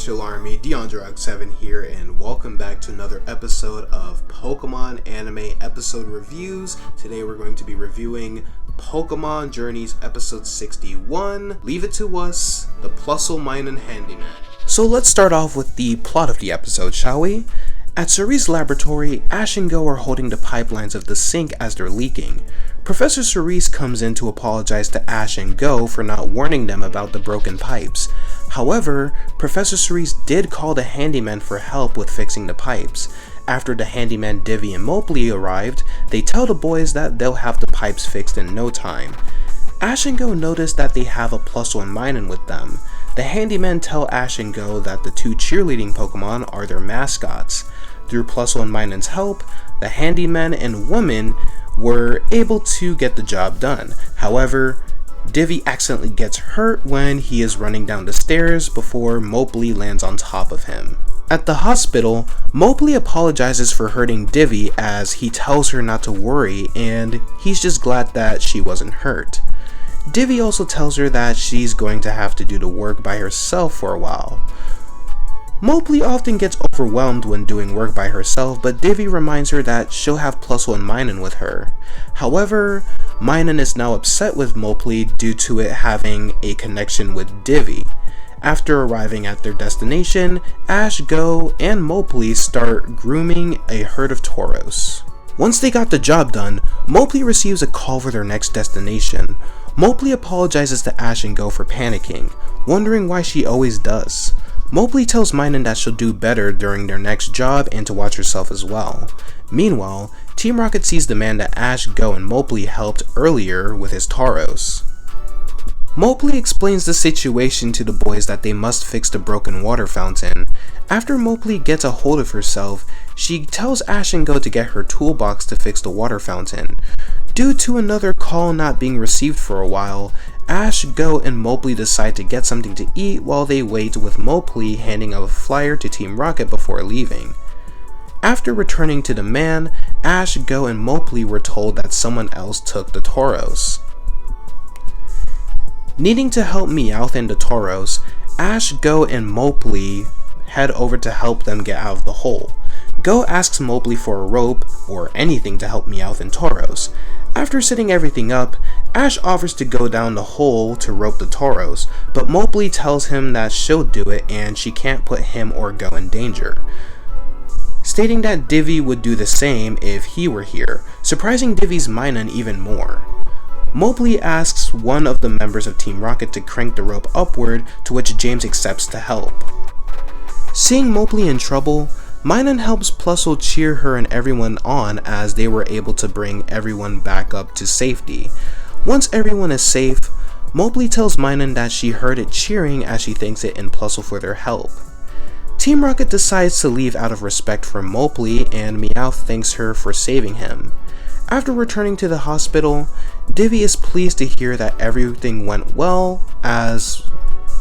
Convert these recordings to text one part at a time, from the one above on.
Chill Army, DeAndre7 here, and welcome back to another episode of Pokemon Anime episode reviews. Today we're going to be reviewing Pokemon Journeys episode 61, Leave It To Us, the Plusle-Minun Handyman. So let's start off with the plot of the episode, shall we? At Cerise's laboratory, Ash and Go are holding the pipelines of the sink as they're leaking. Professor Cerise comes in to apologize to Ash and Go for not warning them about the broken pipes. However, Professor Cerise did call the Handymen for help with fixing the pipes. After the Handyman Divvy and Mopley arrived, they tell the boys that they'll have the pipes fixed in no time. Ash and Go notice that they have a Plusle and Minun with them. The Handymen tell Ash and Go that the two cheerleading Pokemon are their mascots. Through Plusle and Minun's help, the Handymen and women were able to get the job done. However, Divvy accidentally gets hurt when he is running down the stairs before Mopley lands on top of him. At the hospital, Mopley apologizes for hurting Divvy as he tells her not to worry and he's just glad that she wasn't hurt. Divvy also tells her that she's going to have to do the work by herself for a while. Mopley often gets overwhelmed when doing work by herself, but Divvy reminds her that she'll have Plusle and Minun with her. However, Minun is now upset with Mopley due to it having a connection with Divvy. After arriving at their destination, Ash, Go, and Mopley start grooming a herd of Tauros. Once they got the job done, Mopley receives a call for their next destination. Mopley apologizes to Ash and Go for panicking, wondering why she always does. Mopley tells Minun that she'll do better during their next job and to watch herself as well. Meanwhile, Team Rocket sees the man that Ash, Go, and Mopley helped earlier with his Tauros. Mopley explains the situation to the boys that they must fix the broken water fountain. After Mopley gets a hold of herself, she tells Ash and Go to get her toolbox to fix the water fountain. Due to another call not being received for a while, Ash, Go, and Mopley decide to get something to eat while they wait, with Mopley handing out a flyer to Team Rocket before leaving. After returning to the man, Ash, Go, and Mopley were told that someone else took the Tauros. Needing to help Meowth and the Tauros, Ash, Go, and Mopley head over to help them get out of the hole. Go asks Mopley for a rope or anything to help Meowth and Tauros. After setting everything up, Ash offers to go down the hole to rope the Tauros, but Mopley tells him that she'll do it and she can't put him or Go in danger, stating that Divvy would do the same if he were here, surprising Divvy's Minun even more. Mopley asks one of the members of Team Rocket to crank the rope upward, to which James accepts to help. Seeing Mopley in trouble, Minun helps Plusle cheer her and everyone on as they were able to bring everyone back up to safety. Once everyone is safe, Mopley tells Minun that she heard it cheering as she thanks it and Plusle for their help. Team Rocket decides to leave out of respect for Mopley, and Meowth thanks her for saving him. After returning to the hospital, Divvy is pleased to hear that everything went well, as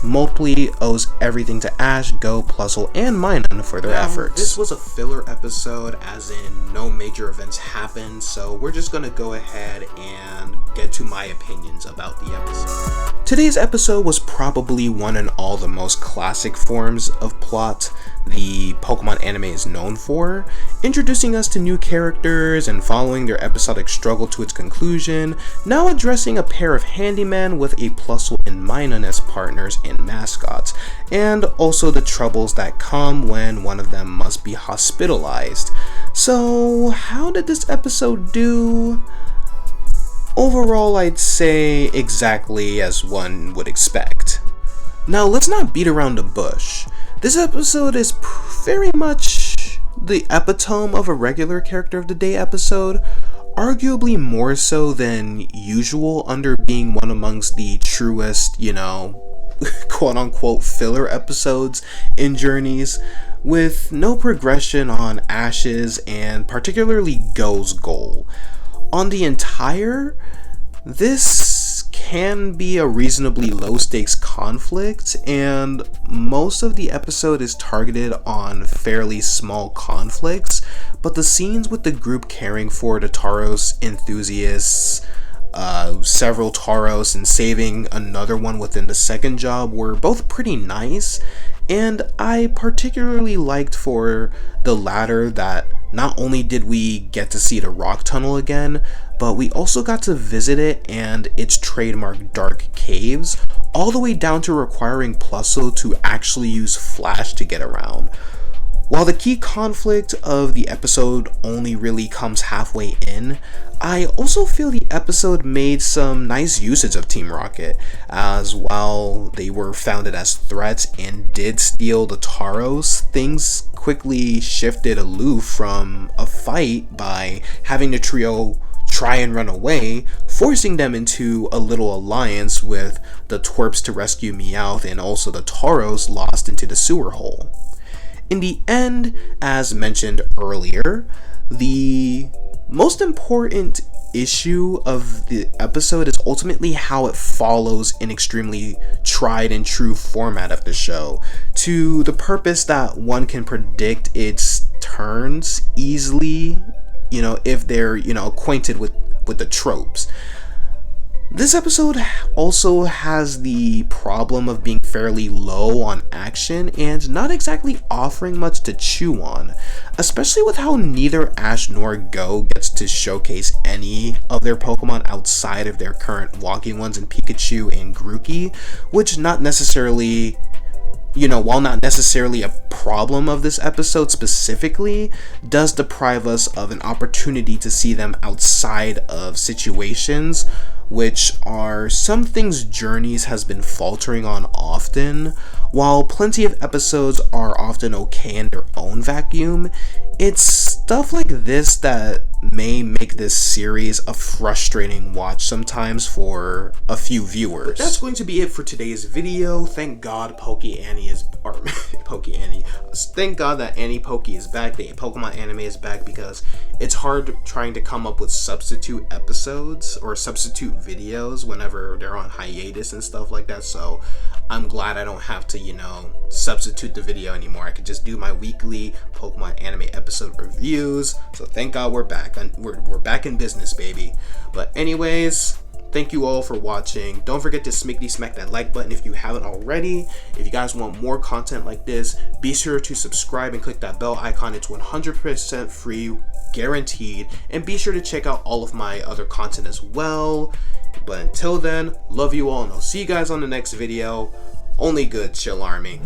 Mopley owes everything to Ash, Go, Plusle, and Minun for their efforts. This was a filler episode, as in no major events happened, so we're just gonna go ahead and get to my opinions about the episode. Today's episode was probably one in all the most classic forms of plot the Pokemon anime is known for, introducing us to new characters and following their episodic struggle to its conclusion, now addressing a pair of handymen with a Plusle and Minun as partners and mascots, and also the troubles that come when one of them must be hospitalized. So, how did this episode do? Overall, I'd say exactly as one would expect. Now, let's not beat around the bush. This episode is very much the epitome of a regular character of the day episode, arguably more so than usual, under being one amongst the truest, quote-unquote filler episodes in Journeys, with no progression on Ash's and particularly Go's goal. On the entire, this can be a reasonably low stakes conflict, and most of the episode is targeted on fairly small conflicts, but the scenes with the group caring for the Tauros enthusiasts, several Tauros, and saving another one within the second job were both pretty nice, And I particularly liked for the latter that not only did we get to see the rock tunnel again, but we also got to visit it and its trademark dark caves, all the way down to requiring Plusle to actually use Flash to get around. While the key conflict of the episode only really comes halfway in, I also feel the episode made some nice usage of Team Rocket, as while they were founded as threats and did steal the Taros, things quickly shifted aloof from a fight by having the trio try and run away, forcing them into a little alliance with the twerps to rescue Meowth and also the Taros lost into the sewer hole. In the end, as mentioned earlier, the most important issue of the episode is ultimately how it follows an extremely tried and true format of the show, to the purpose that one can predict its turns easily, if they're, acquainted with the tropes. This episode also has the problem of being fairly low on action and not exactly offering much to chew on, especially with how neither Ash nor Go gets to showcase any of their Pokemon outside of their current walking ones in Pikachu and Grookey, which not necessarily, while not necessarily a problem of this episode specifically, does deprive us of an opportunity to see them outside of situations, which are some things Journeys has been faltering on often. While plenty of episodes are often okay in their own vacuum, it's stuff like this that may make this series a frustrating watch sometimes for a few viewers. But that's going to be it for today's video. Thank God Thank God that Annie Pokey is back, the Pokemon Anime is back, because it's hard trying to come up with substitute episodes or substitute videos whenever they're on hiatus and stuff like that. So I'm glad I don't have to, substitute the video anymore. I could just do my weekly Pokemon Anime episode reviews. So thank God we're back. We're back in business, baby. But anyways, thank you all for watching. Don't forget to smack that like button if you haven't already. If you guys want more content like this, be sure to subscribe and click that bell icon. It's 100% free, guaranteed. And be sure to check out all of my other content as well. But until then, love you all, and I'll see you guys on the next video. Only good, Chill Army.